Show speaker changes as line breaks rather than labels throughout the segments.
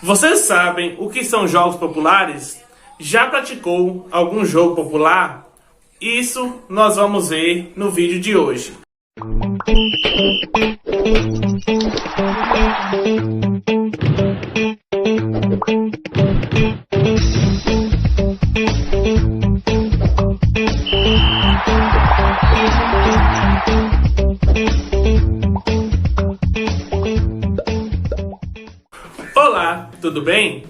Vocês sabem o que são jogos populares? Já praticou algum jogo popular? Isso nós vamos ver no vídeo de hoje. Olá, tudo bem?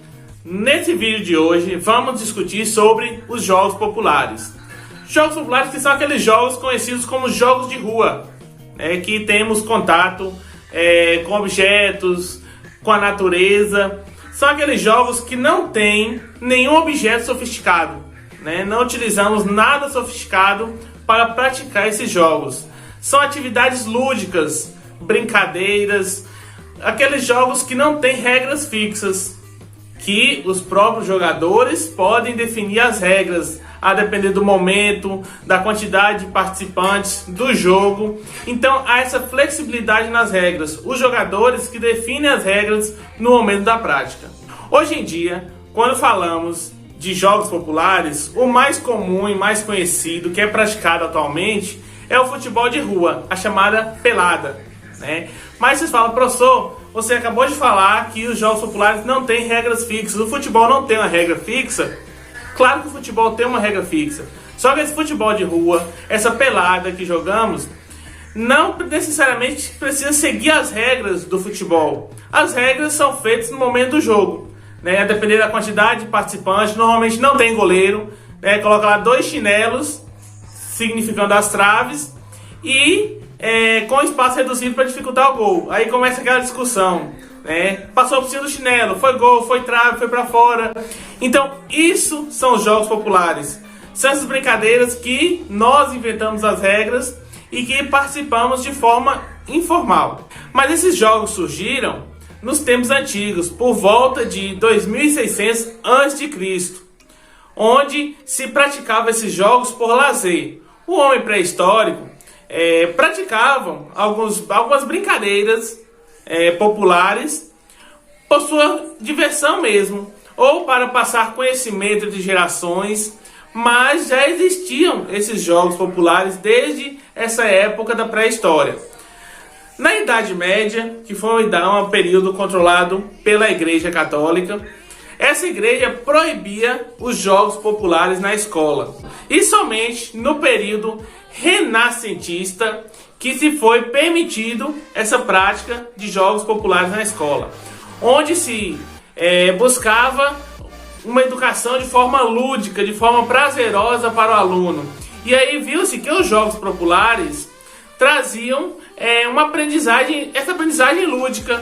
Nesse vídeo de hoje vamos discutir sobre os jogos populares. Jogos populares que são aqueles jogos conhecidos como jogos de rua, que temos contato com objetos, com a natureza. São aqueles jogos que não tem nenhum objeto sofisticado, Não utilizamos nada sofisticado para praticar esses jogos. São atividades lúdicas, brincadeiras, aqueles jogos que não têm regras fixas, que os próprios jogadores podem definir as regras, a depender do momento, da quantidade de participantes do jogo. Então há essa flexibilidade nas regras, os jogadores que definem as regras no momento da prática. Hoje em dia, quando falamos de jogos populares, o mais comum e mais conhecido que é praticado atualmente é o futebol de rua, a chamada pelada. Mas vocês falam, professor, você acabou de falar que os jogos populares não têm regras fixas, o futebol não tem uma regra fixa. Claro que o futebol tem uma regra fixa, só que esse futebol de rua, essa pelada que jogamos, não necessariamente precisa seguir as regras do futebol. As regras são feitas no momento do jogo, a depender da quantidade de participantes. Normalmente não tem goleiro, coloca lá 2 chinelos, significando as traves, e com espaço reduzido para dificultar o gol. Aí começa aquela discussão, passou por cima do chinelo, foi gol, foi trave, foi para fora. Então isso são os jogos populares. São essas brincadeiras que nós inventamos as regras e que participamos de forma informal. Mas esses jogos surgiram nos tempos antigos, por volta de 2600 a.C., onde se praticava esses jogos por lazer. O homem pré-histórico praticavam algumas brincadeiras populares por sua diversão mesmo, ou para passar conhecimento entre gerações, mas já existiam esses jogos populares desde essa época da pré-história. Na Idade Média, que foi um período controlado pela Igreja Católica, essa igreja proibia os jogos populares na escola. E somente no período renascentista que se foi permitido essa prática de jogos populares na escola, onde se buscava uma educação de forma lúdica, de forma prazerosa para o aluno. E aí viu-se que os jogos populares traziam essa aprendizagem lúdica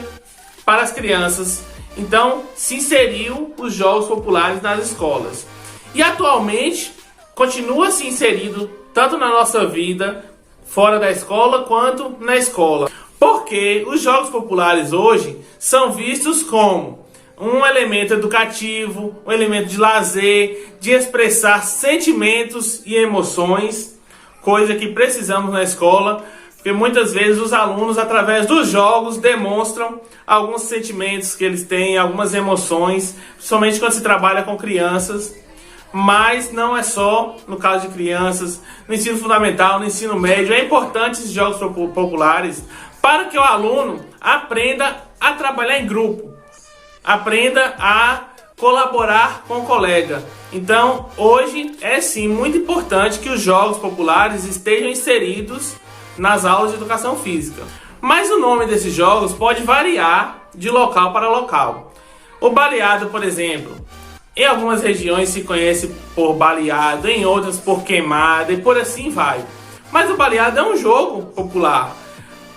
para as crianças. Então se inseriu os jogos populares nas escolas. E atualmente continua se inserido tanto na nossa vida fora da escola quanto na escola. Porque os jogos populares hoje são vistos como um elemento educativo, um elemento de lazer, de expressar sentimentos e emoções, coisa que precisamos na escola, porque muitas vezes os alunos, através dos jogos, demonstram alguns sentimentos que eles têm, algumas emoções, principalmente quando se trabalha com crianças. Mas não é só no caso de crianças, no ensino fundamental, no ensino médio. É importante esses jogos populares para que o aluno aprenda a trabalhar em grupo, aprenda a colaborar com o colega. Então, hoje é sim muito importante que os jogos populares estejam inseridos nas aulas de educação física. Mas o nome desses jogos pode variar de local para local. O baleado, por exemplo, em algumas regiões se conhece por baleado, em outras por queimada e por assim vai. Mas o baleado é um jogo popular.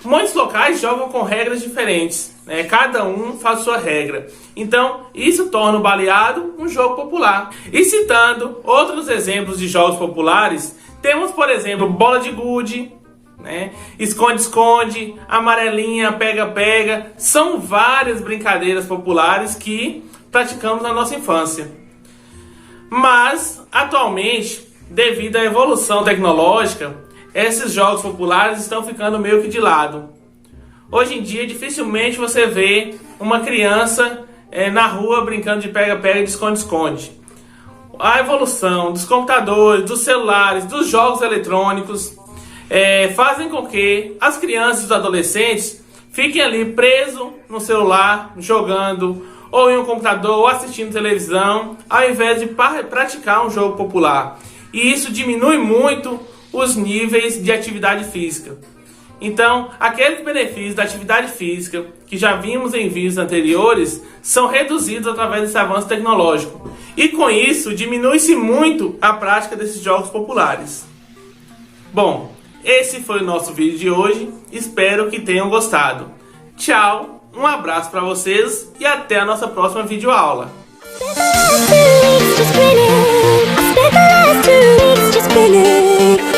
Muitos locais jogam com regras diferentes, Cada um faz sua regra. Então isso torna o baleado um jogo popular. E citando outros exemplos de jogos populares, temos, por exemplo, bola de gude, esconde-esconde, amarelinha, pega-pega. São várias brincadeiras populares que praticamos na nossa infância. Mas, atualmente, devido à evolução tecnológica, esses jogos populares estão ficando meio que de lado. Hoje em dia, dificilmente você vê uma criança na rua brincando de pega-pega e de esconde-esconde. A evolução dos computadores, dos celulares, dos jogos eletrônicos fazem com que as crianças e os adolescentes fiquem ali presos no celular, jogando, ou em um computador, ou assistindo televisão, ao invés de praticar um jogo popular. E isso diminui muito os níveis de atividade física. Então, aqueles benefícios da atividade física que já vimos em vídeos anteriores são reduzidos através desse avanço tecnológico. E com isso, diminui-se muito a prática desses jogos populares. Bom, esse foi o nosso vídeo de hoje. Espero que tenham gostado. Tchau, um abraço para vocês e até a nossa próxima videoaula.
Spent the last 2 weeks just grinning.